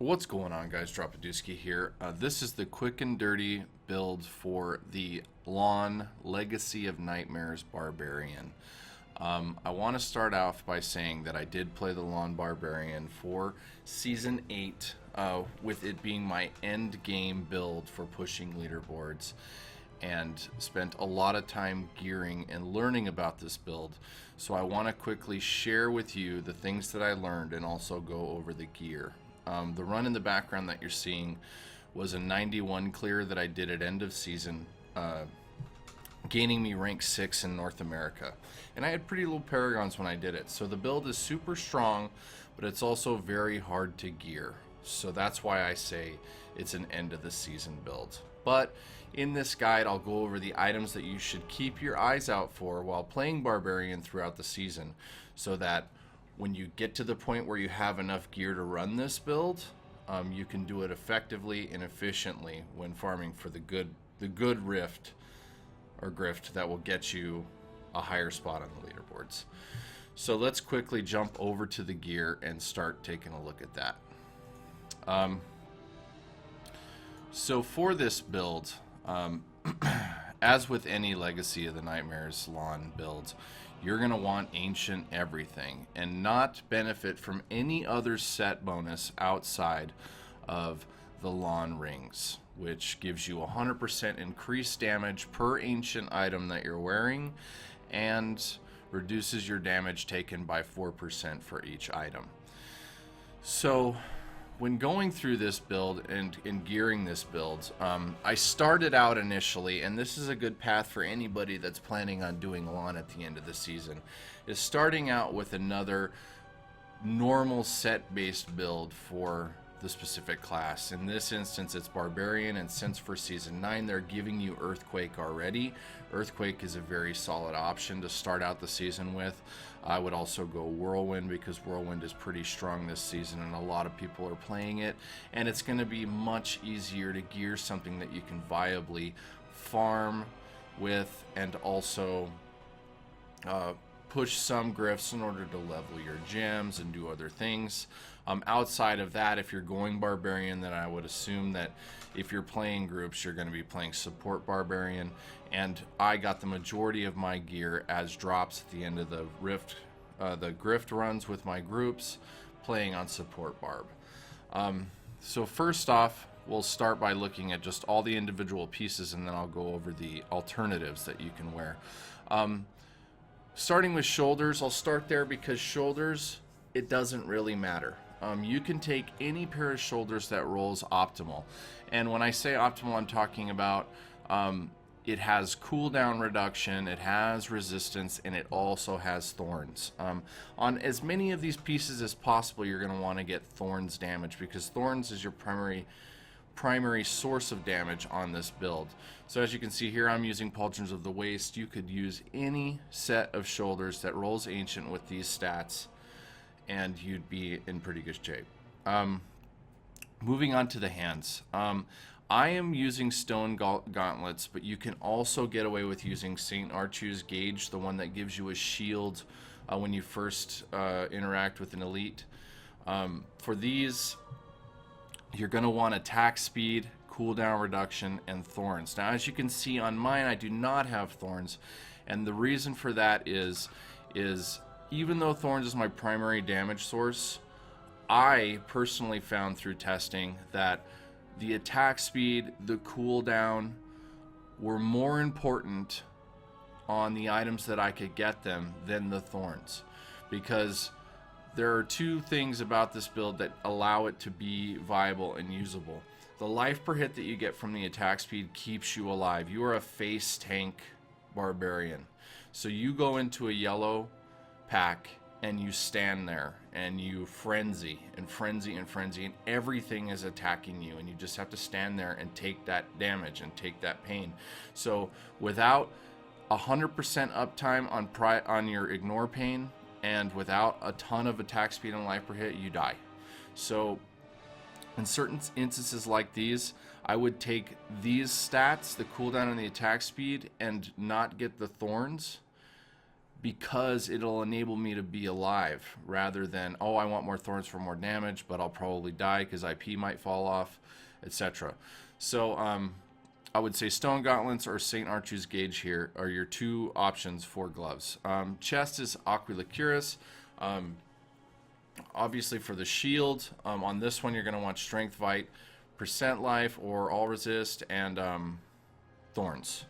What's going on, guys? Dropadooski here. This is the quick and dirty build for the LoN Legacy of Nightmares Barbarian. I want to start off by saying that I did play the LoN Barbarian for Season 8, with it being my end game build for pushing leaderboards, and spent a lot of time gearing and learning about this build. So I want to quickly share with you the things that I learned and also go over the gear. The run in the background that you're seeing was a 91 clear that I did at end of season, gaining me rank 6 in North America. And I had pretty low paragons when I did it. So the build is super strong, but it's also very hard to gear. So that's why I say it's an end of the season build. But in this guide, I'll go over the items that you should keep your eyes out for while playing Barbarian throughout the season, so that when you get to the point where you have enough gear to run this build, you can do it effectively and efficiently when farming for the good rift or grift that will get you a higher spot on the leaderboards. So let's quickly jump over to the gear and start taking a look at that. So for this build, as with any Legacy of the Nightmares LoN build, you're going to want Ancient everything and not benefit from any other set bonus outside of the LoN rings, which gives you 100% increased damage per Ancient item that you're wearing and reduces your damage taken by 4% for each item. So when going through this build and gearing this build, I started out initially, and this is a good path for anybody that's planning on doing LoN at the end of the season, is starting out with another normal set-based build for the specific class. In this instance, it's Barbarian, and since for Season 9 they're giving you Earthquake already, Earthquake is a very solid option to start out the season with. I would also go Whirlwind, because Whirlwind is pretty strong this season and a lot of people are playing it, and it's going to be much easier to gear something that you can viably farm with and also push some grifts in order to level your gems and do other things. Outside of that, if you're going Barbarian, then I would assume that if you're playing groups, you're going to be playing support Barbarian, and I got the majority of my gear as drops at the end of the grift runs with my groups, playing on support Barb. So first off, we'll start by looking at just all the individual pieces, and then I'll go over the alternatives that you can wear. Starting with shoulders, I'll start there because shoulders, it doesn't really matter. You can take any pair of shoulders that rolls optimal. And when I say optimal, I'm talking about it has cooldown reduction, it has resistance, and it also has Thorns. On as many of these pieces as possible, you're going to want to get Thorns damage, because Thorns is your primary source of damage on this build. So as you can see here, I'm using Pauldrons of the Waste. You could use any set of shoulders that rolls Ancient with these stats, and you'd be in pretty good shape. Moving on to the hands. I am using Stone Gauntlets, but you can also get away with using St. Archu's Gauge, the one that gives you a shield when you first interact with an elite. For these, you're going to want attack speed, cooldown reduction, and Thorns. Now, as you can see on mine, I do not have Thorns, and the reason for that is even though Thorns is my primary damage source, I personally found through testing that the attack speed, the cooldown were more important on the items that I could get them than the Thorns, because there are two things about this build that allow it to be viable and usable. The life per hit that you get from the attack speed keeps you alive. You are a face tank Barbarian. So you go into a yellow pack and you stand there and you frenzy and frenzy and frenzy, and everything is attacking you, and you just have to stand there and take that damage and take that pain. So without 100% uptime on your ignore pain, and without a ton of attack speed and life per hit, you die. So in certain instances like these, I would take these stats, the cooldown and the attack speed, and not get the Thorns, because it'll enable me to be alive rather than, oh, I want more thorns for more damage, but I'll probably die because IP might fall off, etc. So I would say Stone Gauntlets or St. Archie's Gauge here are your two options for gloves. Chest is Aquila Cuirass. Obviously for the shield, on this one you're going to want Strength Vite, Percent Life, or All Resist, and Thorns.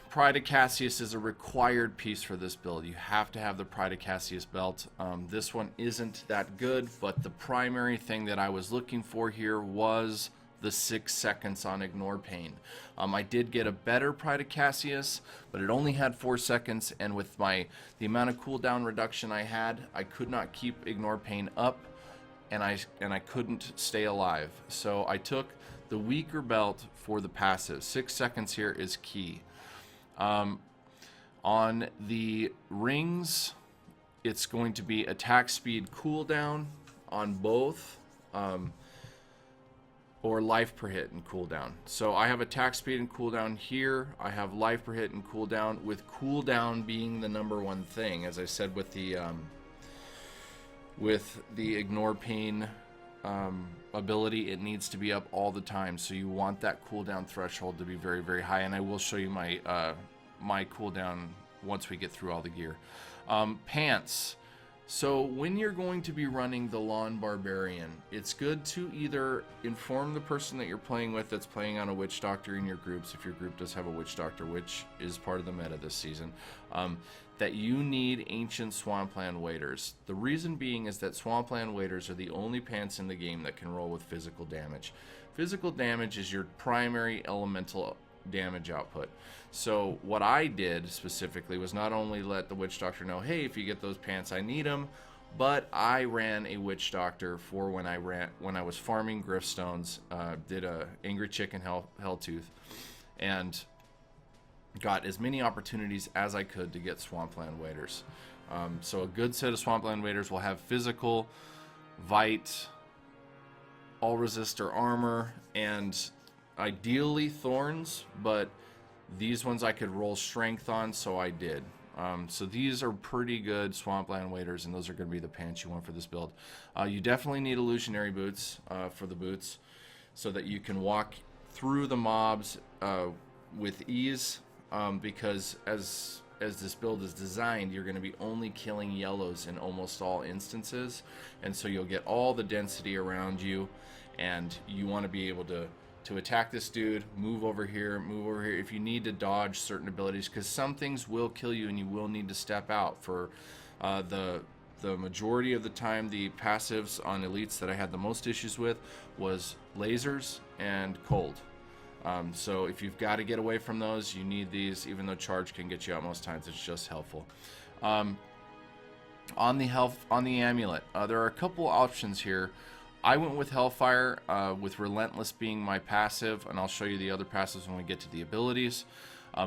Pride of Cassius is a required piece for this build. You have to have the Pride of Cassius belt. This one isn't that good, but the primary thing that I was looking for here was the 6 seconds on Ignore Pain. I did get a better Pride of Cassius, but it only had 4 seconds, and with the amount of cooldown reduction I had, I could not keep Ignore Pain up, and I couldn't stay alive. So I took the weaker belt for the passive. 6 seconds here is key. On the rings, it's going to be attack speed cooldown on both, or life per hit and cooldown. So I have attack speed and cooldown here. I have life per hit and cooldown, with cooldown being the #1 thing. As I said with the Ignore Pain ability, it needs to be up all the time, so you want that cooldown threshold to be very, very high, and I will show you my my cooldown once we get through all the gear. Pants. So when you're going to be running the LoN Barbarian, it's good to either inform the person that you're playing with that's playing on a Witch Doctor in your groups, if your group does have a Witch Doctor, which is part of the meta this season, that you need Ancient Swampland Waders. The reason being is that Swampland Waders are the only pants in the game that can roll with physical damage. Physical damage is your primary elemental damage output. So what I did specifically was not only let the Witch Doctor know, hey, if you get those pants, I need them, but I ran a Witch Doctor for when I was farming Griffstones, did a Angry Chicken Helltooth, and got as many opportunities as I could to get Swampland Waders. So a good set of Swampland Waders will have physical, Vite, all resistor armor, and ideally Thorns, but these ones I could roll strength on, so I did. So these are pretty good Swampland Waders, and those are going to be the pants you want for this build. You definitely need illusionary boots for the boots, so that you can walk through the mobs with ease, because as this build is designed, you're going to be only killing yellows in almost all instances, and so you'll get all the density around you, and you want to be able to attack this dude, move over here, if you need to dodge certain abilities, because some things will kill you and you will need to step out. For the majority of the time, the passives on elites that I had the most issues with was lasers and cold. So if you've got to get away from those, you need these. Even though charge can get you out most times, it's just helpful. On the amulet, there are a couple options here. I went with Hellfire, with Relentless being my passive, and I'll show you the other passives when we get to the abilities,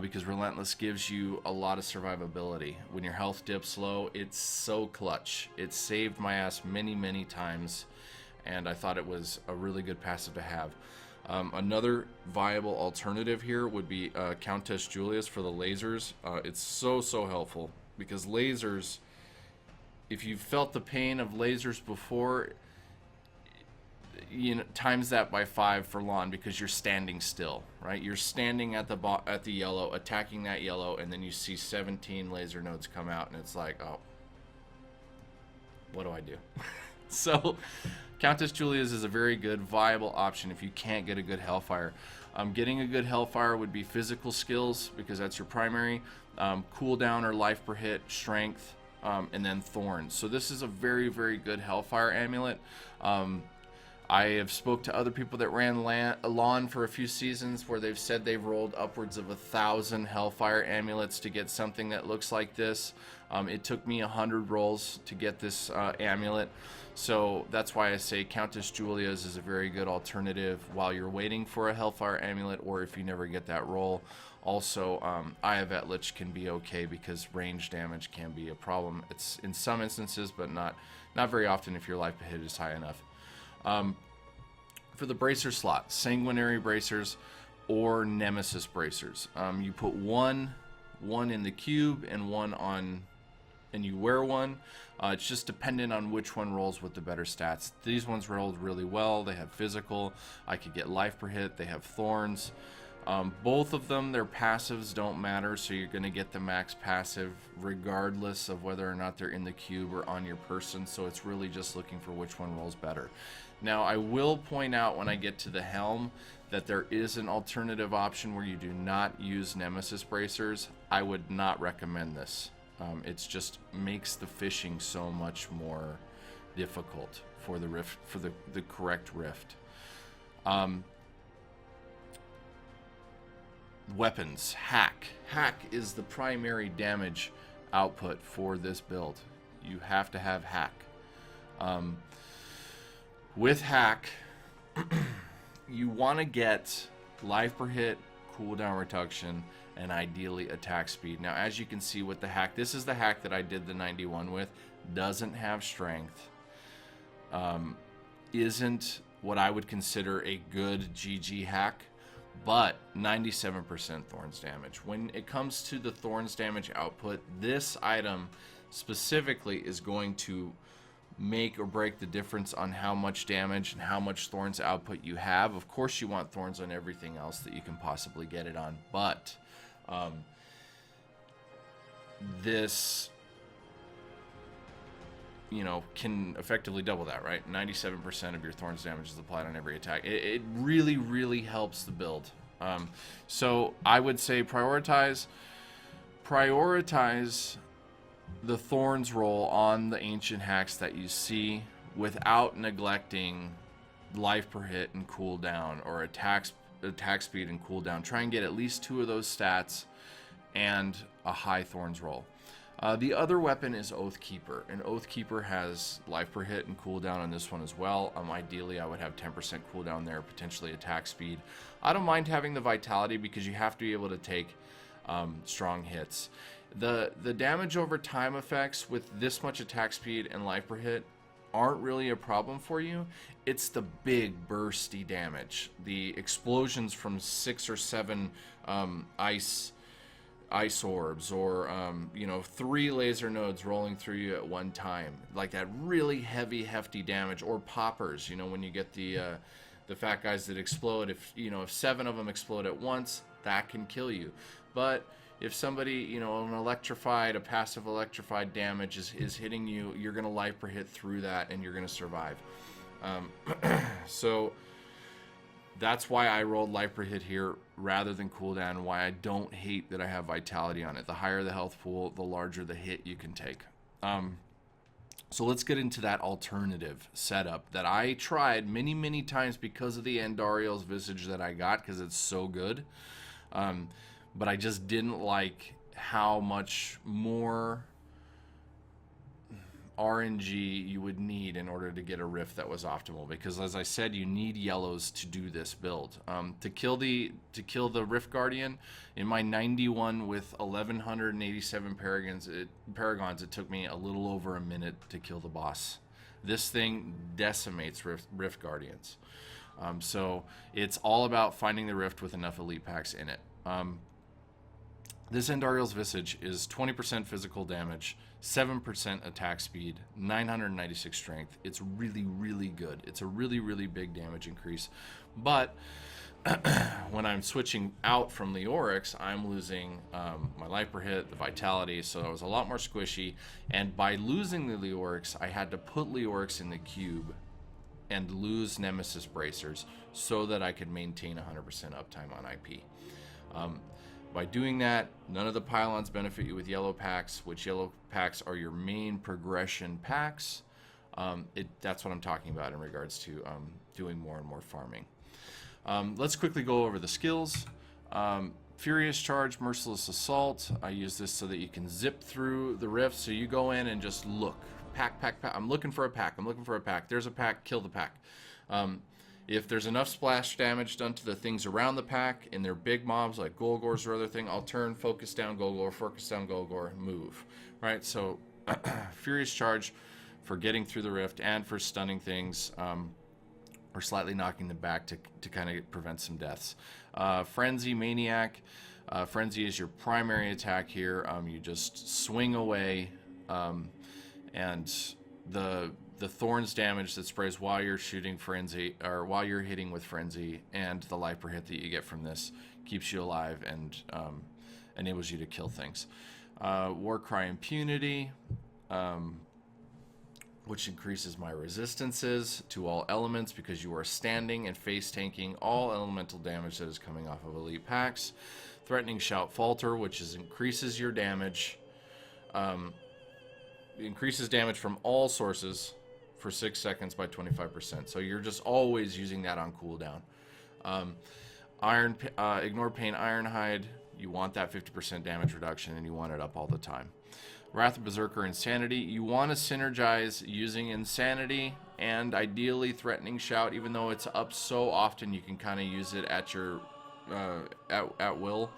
because Relentless gives you a lot of survivability. When your health dips low, it's so clutch. It saved my ass many, many times, and I thought it was a really good passive to have. Another viable alternative here would be Countess Julius for the lasers. It's so helpful, because lasers, if you've felt the pain of lasers before, you know, times that by 5 for LoN, because you're standing still, right? You're standing at the yellow, attacking that yellow, and then you see 17 laser nodes come out, and it's like, oh, what do I do? So Countess Julia's is a very good viable option if you can't get a good Hellfire. Getting a good Hellfire would be physical skills, because that's your primary, cooldown or life per hit, strength, and then Thorns. So this is a very, very good Hellfire amulet. I have spoke to other people that ran LoN for a few seasons, where they've said they've rolled upwards of 1,000 Hellfire amulets to get something that looks like this. It took me 100 rolls to get this amulet, so that's why I say Countess Julia's is a very good alternative while you're waiting for a Hellfire amulet, or if you never get that roll. Also, Eye of Etlich can be okay, because range damage can be a problem. It's in some instances, but not very often if your life per hit is high enough. For the bracer slot, Sanguinary Bracers or Nemesis Bracers. You put one one in the cube and one on, and you wear one. It's just dependent on which one rolls with the better stats. These ones rolled really well. They have physical. I could get life per hit. They have thorns. Both of them, their passives don't matter, so you're going to get the max passive regardless of whether or not they're in the cube or on your person, so it's really just looking for which one rolls better. Now, I will point out when I get to the helm that there is an alternative option where you do not use Nemesis bracers. I would not recommend this. It's just makes the fishing so much more difficult for the rift, for the correct rift. Weapons. Hack is the primary damage output for this build. You have to have hack. With hack, you want to get life per hit, cooldown reduction, and ideally attack speed. Now, as you can see with the hack, this is the hack that I did the 91 with. Doesn't have strength. Isn't what I would consider a good GG hack, but 97% Thorns damage. When it comes to the Thorns damage output, this item specifically is going to make or break the difference on how much damage and how much Thorns output you have. Of course, you want Thorns on everything else that you can possibly get it on, but this, you know, can effectively double that, right? 97% of your Thorns damage is applied on every attack. It really, really helps the build. So I would say prioritize the Thorns roll on the ancient hacks that you see without neglecting life per hit and cooldown, or attack speed and cooldown. Try and get at least 2 of those stats and a high Thorns roll. The other weapon is Oathkeeper, and Oathkeeper has life per hit and cooldown on this one as well. Ideally, I would have 10% cooldown there, potentially attack speed. I don't mind having the Vitality because you have to be able to take strong hits. The damage over time effects with this much attack speed and life per hit aren't really a problem for you. It's the big bursty damage, the explosions from 6 or 7 ice orbs, or you know, 3 laser nodes rolling through you at one time, like that really heavy, hefty damage. Or poppers, you know, when you get the fat guys that explode. If you know, if 7 of them explode at once, that can kill you. But if somebody, you know, a passive electrified damage is hitting you, you're gonna life per hit through that, and you're gonna survive. So that's why I rolled life per hit here rather than cooldown, why I don't hate that I have Vitality on it. The higher the health pool, the larger the hit you can take. So let's get into that alternative setup that I tried many, many times because of the Andariel's Visage that I got, because it's so good. But I just didn't like how much more RNG you would need in order to get a rift that was optimal, because as I said, you need yellows to do this build. To kill the Rift Guardian in my 91 with 1187 paragons, it took me a little over a minute to kill the boss. This thing decimates Rift Guardians. So it's all about finding the rift with enough elite packs in it. This Andariel's Visage is 20% physical damage, 7% attack speed, 996 strength. It's really, really good. It's a really, really big damage increase. But when I'm switching out from Leorix, I'm losing my life per hit, the Vitality, so it was a lot more squishy. And by losing the Leorix, I had to put Leorix in the cube and lose Nemesis bracers so that I could maintain 100% uptime on IP. By doing that, none of the pylons benefit you with yellow packs, which yellow packs are your main progression packs. That's what I'm talking about in regards to doing more and more farming. Let's quickly go over the skills. Furious Charge, Merciless Assault. I use this so that you can zip through the rift. So you go in and just look. Pack. I'm looking for a pack. There's a pack. Kill the pack. If there's enough splash damage done to the things around the pack and they're big mobs like Golgors or other thing, I'll turn, focus down Golgor, move. Right? So Furious Charge for getting through the rift and for stunning things, or slightly knocking them back to kind of prevent some deaths. Frenzy, Maniac. Frenzy is your primary attack here. You just swing away, and the Thorns damage that sprays while you're shooting Frenzy, or while you're hitting with Frenzy, and the life per hit that you get from this keeps you alive and enables you to kill things. Warcry Impunity, which increases my resistances to all elements because you are standing and face tanking all elemental damage that is coming off of elite packs. Threatening Shout Falter, which increases your damage. Increases damage from all sources for 6 seconds by 25%. So you're just always using that on cooldown. Ignore Pain Ironhide. You want that 50% damage reduction, and you want it up all the time. Wrath of Berserker Insanity. You want to synergize using Insanity and ideally Threatening Shout, even though it's up so often you can kind of use it at your at will.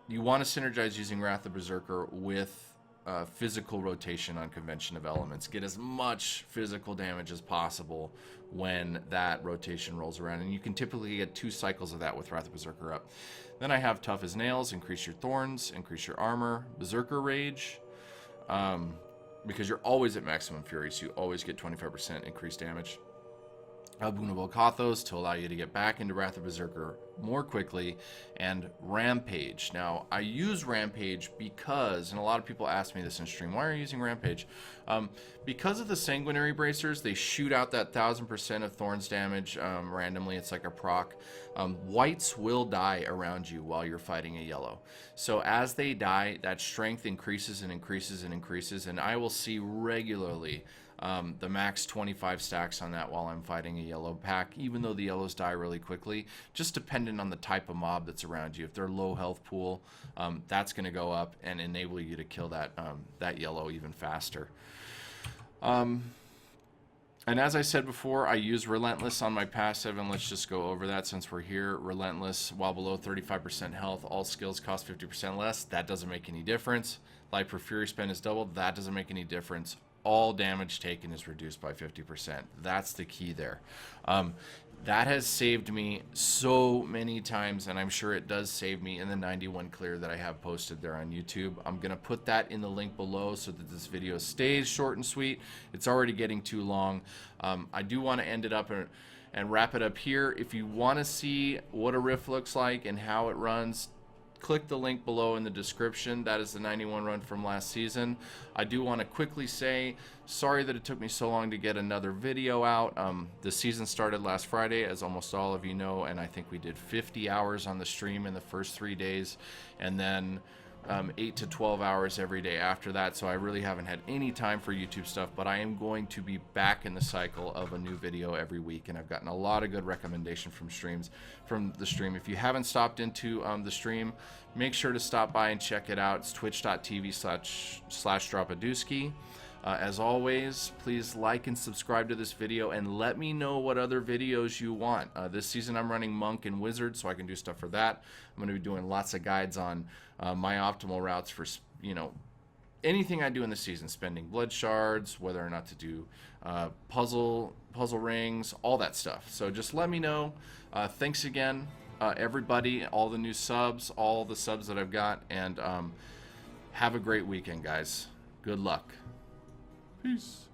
You want to synergize using Wrath of Berserker with physical rotation on Convention of Elements. Get as much physical damage as possible when that rotation rolls around, and you can typically get 2 cycles of that with Wrath of Berserker up. Then I have Tough as Nails, increase your thorns, increase your armor. Berserker Rage, because you're always at maximum fury, so you always get 25% increased damage. Abominable Kathos to allow you to get back into Wrath of Berserker more quickly, and Rampage. Now, I use Rampage because, and a lot of people ask me this in stream, why are you using Rampage? Because of the Sanguinary Bracers, they shoot out that 1000% of Thorns damage randomly. It's like a proc. Whites will die around you while you're fighting a yellow. So as they die, that strength increases and increases and increases, and I will see regularly the max 25 stacks on that while I'm fighting a yellow pack, even though the yellows die really quickly, just dependent on the type of mob that's around you. If they're low health pool, that's going to go up and enable you to kill that yellow even faster. And as I said before, I use Relentless on my passive, and let's just go over that since we're here. Relentless, while below 35% health, all skills cost 50% less. That doesn't make any difference. Life per Fury spend is doubled. That doesn't make any difference. All damage taken is reduced by 50%. That's the key there. That has saved me so many times, and I'm sure it does save me in the 91 clear that I have posted there on YouTube. I'm going to put that in the link below so that this video stays short and sweet. It's already getting too long. I do want to end it up and wrap it up here. If you want to see what a riff looks like and how it runs, click the link below in the description. That is the 91 run from last season. I do want to quickly say, sorry that it took me so long to get another video out. The season started last Friday, as almost all of you know, and I think we did 50 hours on the stream in the first 3 days, and then 8 to 12 hours every day after that, so I really haven't had any time for YouTube stuff, but I am going to be back in the cycle of a new video every week, and I've gotten a lot of good recommendation from the stream. If you haven't stopped into the stream, make sure to stop by and check it out. It's twitch.tv/Dropadooski. As always, please like and subscribe to this video and let me know what other videos you want. This season I'm running Monk and Wizard, so I can do stuff for that. I'm going to be doing lots of guides on my optimal routes for, anything I do in the season, spending blood shards, whether or not to do puzzle rings, all that stuff. So just let me know. Thanks again, everybody, all the new subs, all the subs that I've got, and have a great weekend, guys. Good luck. Peace.